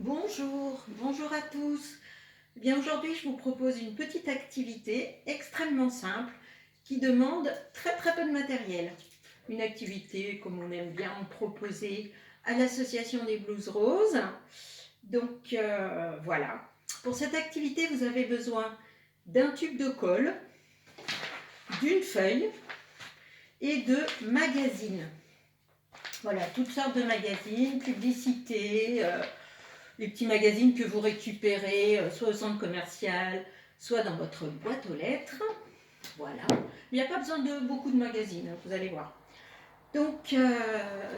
Bonjour à tous. Eh bien aujourd'hui, je vous propose une petite activité extrêmement simple qui demande très peu de matériel. Une activité comme on aime bien en proposer à l'association des Blues Roses. Donc voilà. Pour cette activité, vous avez besoin d'un tube de colle, d'une feuille et de magazines. Voilà, toutes sortes de magazines, publicités, les petits magazines que vous récupérez soit au centre commercial, soit dans votre boîte aux lettres. Voilà. Il n'y a pas besoin de beaucoup de magazines, vous allez voir. Donc,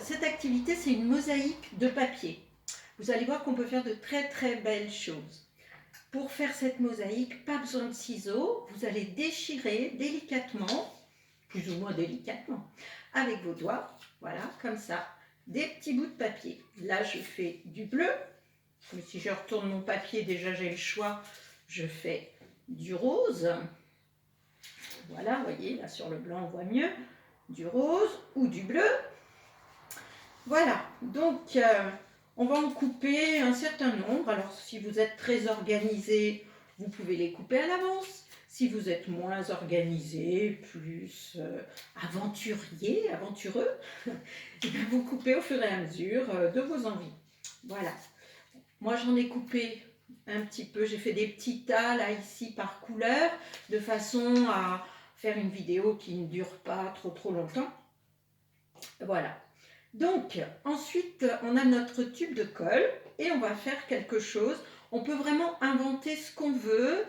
cette activité, c'est une mosaïque de papier. Vous allez voir qu'on peut faire de très belles choses. Pour faire cette mosaïque, pas besoin de ciseaux. Vous allez déchirer délicatement, plus ou moins délicatement, avec vos doigts. Voilà, comme ça, des petits bouts de papier. Là, je fais du bleu. Mais si je retourne mon papier, déjà j'ai le choix, je fais du rose. Voilà, vous voyez, là sur le blanc on voit mieux. Du rose ou du bleu. Voilà, donc on va en couper un certain nombre. Alors si vous êtes très organisé, vous pouvez les couper à l'avance. Si vous êtes moins organisé, plus aventureux, vous coupez au fur et à mesure de vos envies. Voilà. Moi, j'en ai coupé un petit peu. J'ai fait des petits tas, là, ici, par couleur, de façon à faire une vidéo qui ne dure pas trop longtemps. Voilà. Donc, ensuite, on a notre tube de colle et on va faire quelque chose. On peut vraiment inventer ce qu'on veut,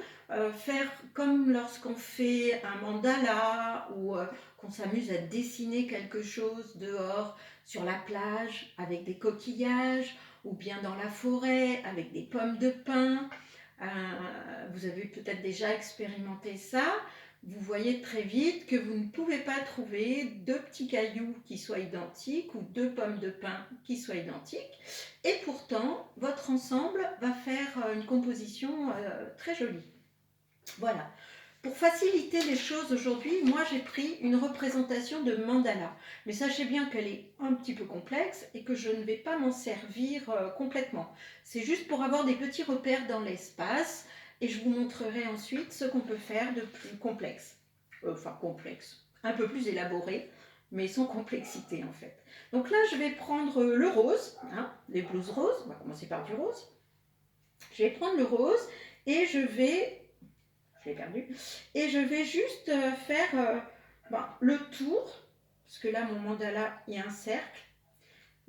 faire comme lorsqu'on fait un mandala ou qu'on s'amuse à dessiner quelque chose dehors sur la plage avec des coquillages ou bien dans la forêt avec des pommes de pin. Vous avez peut-être déjà expérimenté ça. Vous voyez très vite que vous ne pouvez pas trouver deux petits cailloux qui soient identiques ou deux pommes de pin qui soient identiques. Et pourtant, votre ensemble va faire une composition très jolie. Voilà. Pour faciliter les choses aujourd'hui, moi j'ai pris une représentation de mandala. Mais sachez bien qu'elle est un petit peu complexe et que je ne vais pas m'en servir complètement. C'est juste pour avoir des petits repères dans l'espace et je vous montrerai ensuite ce qu'on peut faire de plus complexe. Enfin complexe, un peu plus élaboré, mais sans complexité en fait. Donc là je vais prendre le rose, les blouses roses, on va commencer par du rose. Je vais prendre le rose et je l'ai perdu. Et je vais juste faire le tour, parce que là, mon mandala, il y a un cercle.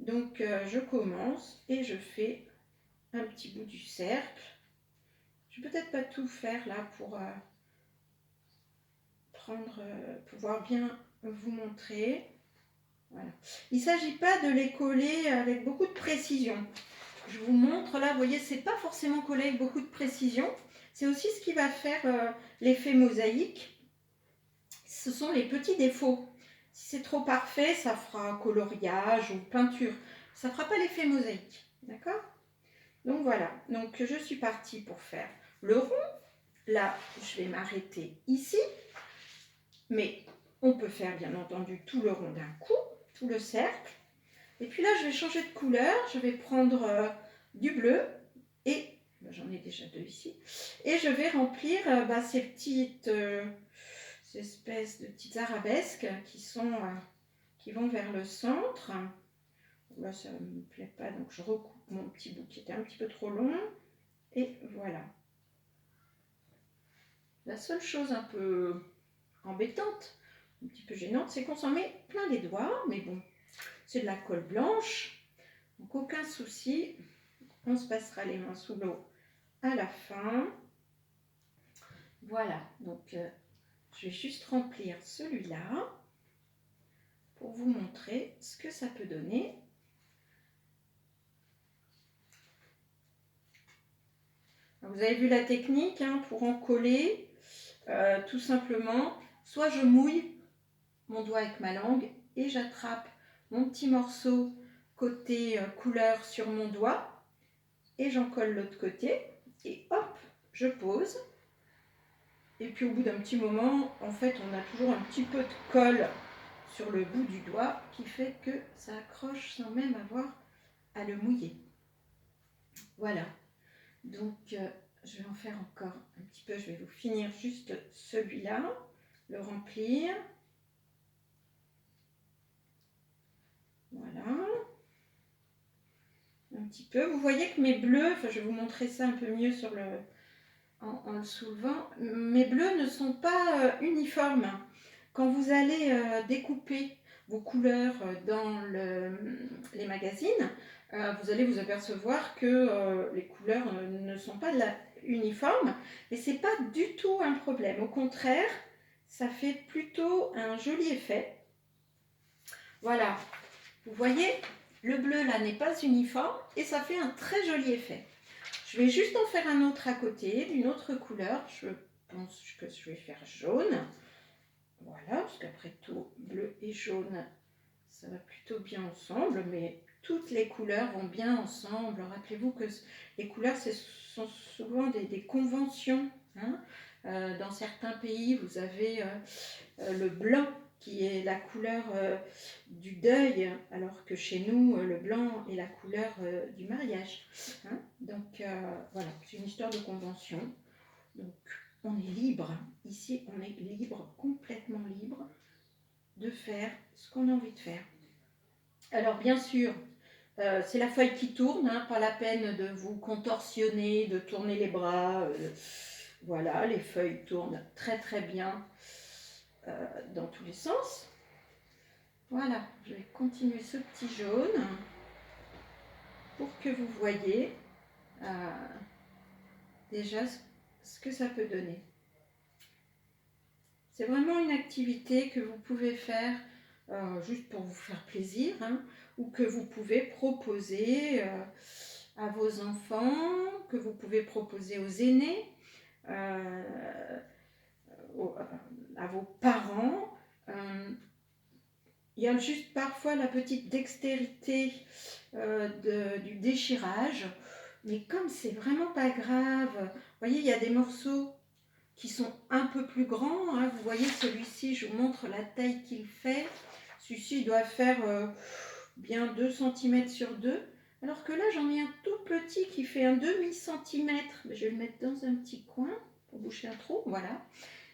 Donc, je commence et je fais un petit bout du cercle. Je vais peut-être pas tout faire là pour pouvoir bien vous montrer. Voilà. Il ne s'agit pas de les coller avec beaucoup de précision. Je vous montre là, vous voyez, c'est pas forcément collé avec beaucoup de précision. C'est aussi ce qui va faire l'effet mosaïque. Ce sont les petits défauts. Si c'est trop parfait, ça fera coloriage ou peinture. Ça ne fera pas l'effet mosaïque. D'accord? Donc voilà. Donc je suis partie pour faire le rond. Là, je vais m'arrêter ici. Mais on peut faire bien entendu tout le rond d'un coup, tout le cercle. Et puis là, je vais changer de couleur. Je vais prendre du bleu et j'en ai déjà deux ici. Et je vais remplir ces petites espèces de petites arabesques qui vont vers le centre. Là, ça ne me plaît pas, donc je recoupe mon petit bout qui était un petit peu trop long. Et voilà. La seule chose un peu embêtante, un petit peu gênante, c'est qu'on s'en met plein les doigts. Mais bon, c'est de la colle blanche, donc aucun souci. On se passera les mains sous l'eau à la fin. Voilà, donc je vais juste remplir celui-là pour vous montrer ce que ça peut donner. Vous avez vu la technique pour en coller, tout simplement, soit je mouille mon doigt avec ma langue et j'attrape mon petit morceau côté couleur sur mon doigt et j'en colle l'autre côté et hop, je pose. Et puis au bout d'un petit moment, en fait, on a toujours un petit peu de colle sur le bout du doigt qui fait que ça accroche sans même avoir à le mouiller. Voilà. Donc, je vais en faire encore un petit peu. Je vais vous finir juste celui-là, le remplir. Voilà. Un petit peu. Vous voyez que mes bleus, enfin je vais vous montrer ça un peu mieux sur en le soulevant, mes bleus ne sont pas uniformes. Quand vous allez découper vos couleurs dans les magazines, vous allez vous apercevoir que les couleurs ne sont pas uniformes, mais c'est pas du tout un problème. Au contraire, ça fait plutôt un joli effet. Voilà, vous voyez, le bleu là n'est pas uniforme et ça fait un très joli effet. Je vais juste en faire un autre à côté, d'une autre couleur. Je pense que je vais faire jaune. Voilà, parce qu'après tout, bleu et jaune, ça va plutôt bien ensemble, mais toutes les couleurs vont bien ensemble. Rappelez-vous que les couleurs, ce sont souvent des conventions. Hein. Dans certains pays, vous avez le blanc qui est la couleur du deuil, alors que chez nous, le blanc est la couleur du mariage. Hein. Donc voilà, c'est une histoire de convention. Donc on est libre, ici on est libre, complètement libre de faire ce qu'on a envie de faire. Alors bien sûr, c'est la feuille qui tourne, hein, pas la peine de vous contorsionner, de tourner les bras. Voilà, les feuilles tournent très très bien dans tous les sens. Voilà, je vais continuer ce petit jaune pour que vous voyez déjà ce que ça peut donner. C'est vraiment une activité que vous pouvez faire juste pour vous faire plaisir, hein, ou que vous pouvez proposer à vos enfants, que vous pouvez proposer aux aînés, à vos parents. Il y a juste parfois la petite dextérité du déchirage, mais comme c'est vraiment pas grave, vous voyez, il y a des morceaux qui sont un peu plus grands. Hein. Vous voyez celui-ci, je vous montre la taille qu'il fait. Celui-ci doit faire bien 2 cm sur 2. Alors que là, j'en ai un tout petit qui fait un demi-centimètre. Je vais le mettre dans un petit coin pour boucher un trou. Voilà.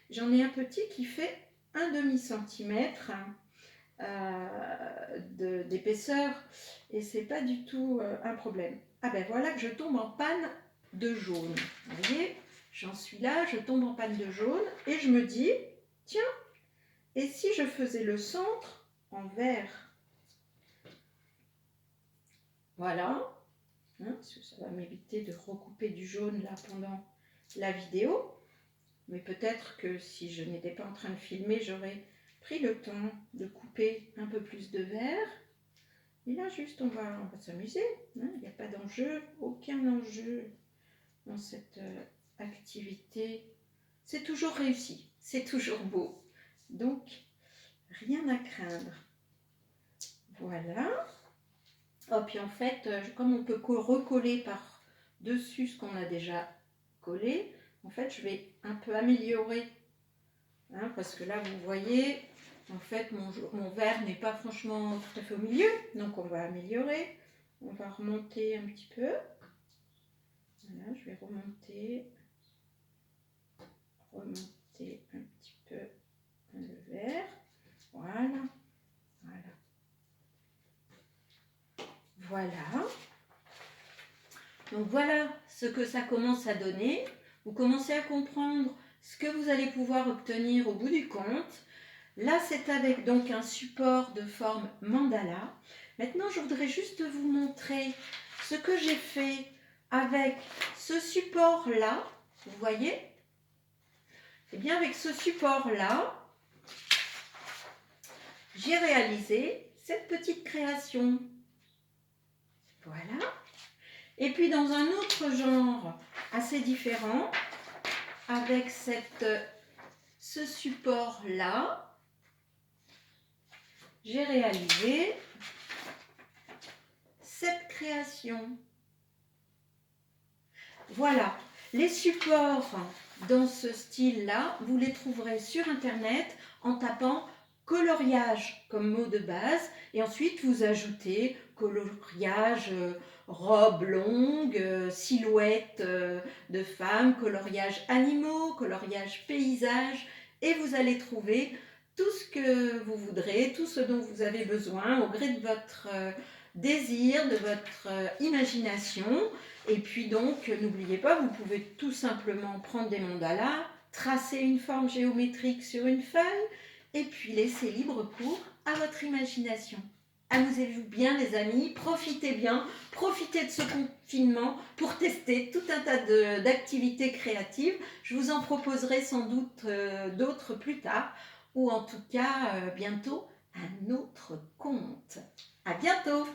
J'en ai un petit qui fait un demi-centimètre d'épaisseur. Et c'est pas du tout un problème. Ah ben voilà que je tombe en panne de jaune. Vous voyez ? J'en suis là, je tombe en panne de jaune et je me dis, tiens, et si je faisais le centre en vert? Voilà, hein, ça va m'éviter de recouper du jaune là pendant la vidéo. Mais peut-être que si je n'étais pas en train de filmer, j'aurais pris le temps de couper un peu plus de vert. Et là, juste, on va s'amuser. Hein, il n'y a pas d'enjeu, aucun enjeu dans cette activité. C'est toujours réussi, c'est toujours beau. Donc, rien à craindre. Voilà. Oh, puis en fait, comme on peut recoller par-dessus ce qu'on a déjà collé, en fait, je vais un peu améliorer. Hein, parce que là, vous voyez, en fait, mon verre n'est pas franchement tout à fait au milieu. Donc, on va améliorer. On va remonter un petit peu. Voilà, je vais remonter un petit peu le verre. Voilà. Voilà. Voilà. Donc voilà ce que ça commence à donner. Vous commencez à comprendre ce que vous allez pouvoir obtenir au bout du compte. Là, c'est avec donc un support de forme mandala. Maintenant, je voudrais juste vous montrer ce que j'ai fait avec ce support-là. Vous voyez ? Eh bien, avec ce support-là, j'ai réalisé cette petite création. Voilà. Et puis dans un autre genre assez différent, avec ce support-là, j'ai réalisé cette création. Voilà, les supports dans ce style-là, vous les trouverez sur Internet en tapant coloriage comme mot de base et ensuite vous ajoutez coloriage robe longue, silhouette de femme, coloriage animaux, coloriage paysage et vous allez trouver tout ce que vous voudrez, tout ce dont vous avez besoin au gré de votre désir, de votre imagination. Et puis donc, n'oubliez pas, vous pouvez tout simplement prendre des mandalas, tracer une forme géométrique sur une feuille et puis laisser libre cours à votre imagination. Amusez-vous bien les amis, profitez bien, profitez de ce confinement pour tester tout un tas d'activités créatives. Je vous en proposerai sans doute d'autres plus tard ou en tout cas bientôt un autre conte. À bientôt!